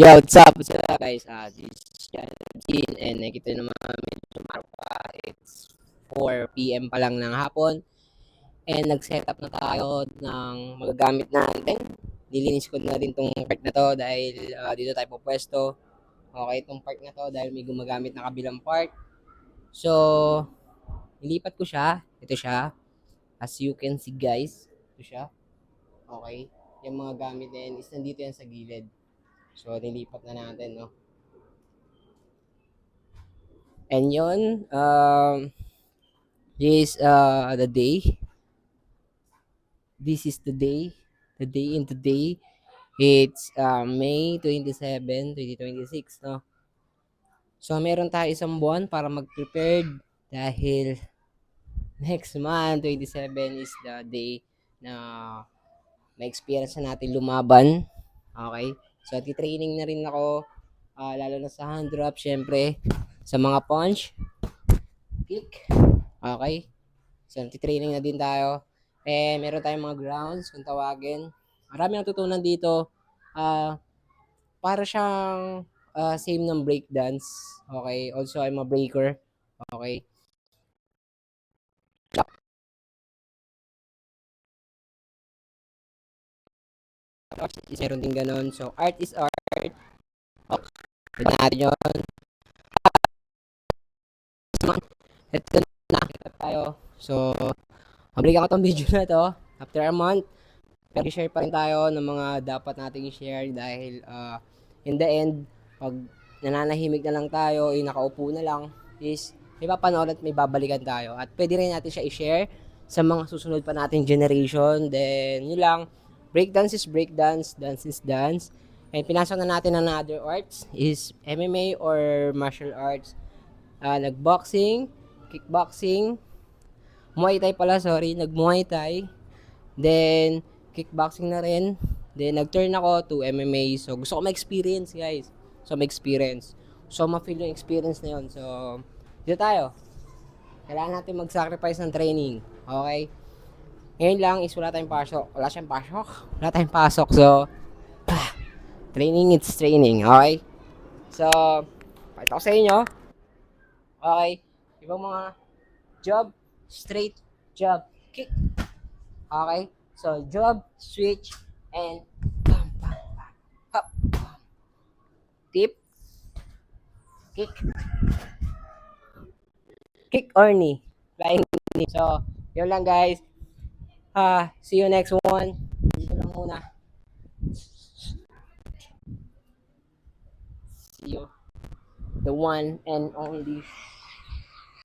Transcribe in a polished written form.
Yeah, what's up? What's up, guys? This is Janine and nakita naman namin sumaraw pa. It's 4 p.m. pa lang ng hapon and nag-set up na tayo ng magagamit natin. Nilinis ko na din tong part na to dahil dito tayo pupwesto. Okay, itong part na to dahil may gumagamit na kabilang part. So, nilipat ko siya. Ito siya. As you can see, guys. Ito siya. Okay. Yung mga gamit na yan is nandito yan sa gilid. So, nilipat na natin, no? And yun, this the day. This is the day in today. It's May 27, 2026, no? So, meron tayo isang buwan para mag-prepared dahil next month, 27, is the day na ma-experience na natin lumaban. Okay? So, training na rin ako, lalo na sa hand drop, syempre, sa mga punch, kick. Okay? So, training na din tayo. Meron tayong mga grounds kung tawagin. Marami natutunan dito. Para siyang same ng breakdance. Okay? Also, I'm a breaker. Okay? Meron din ganun. So, art is art. Okay. Pwede natin yun. Ito na. Nakita tayo. So, mabalikan ko tong video na to. After a month, pero share pa rin tayo ng mga dapat nating i-share dahil in the end, pag nananahimik na lang tayo, nakaupo na lang, is may papanood at may babalikan tayo. At pwede rin natin siya i-share sa mga susunod pa nating generation. Then, yun lang, breakdance is breakdance, dance is dance. And pinasok na natin ang other arts is MMA or martial arts. Nag-boxing, kickboxing, Muay Thai pala, sorry, nag-Muay Thai. Then, kickboxing na rin. Then, nag-turn ako to MMA. So, gusto ko ma-experience, guys. So, ma-experience. So, ma-feel yung experience na yun. So, dito tayo. Kailangan natin mag-sacrifice ng training. Okay? Ngayon lang is wala tayong pasok. Wala siyang pasok. Wala tayong pasok. So, training, it's training. Okay? So, pakita ko sa inyo. Okay? Ibang mga jab, straight, jab, kick. Okay? So, jab, switch, and bam, bam, bam. Hop. Tip, kick, kick or knee. Flying knee. So, yun lang guys. See you next one. Dito lang muna. See you. The one and only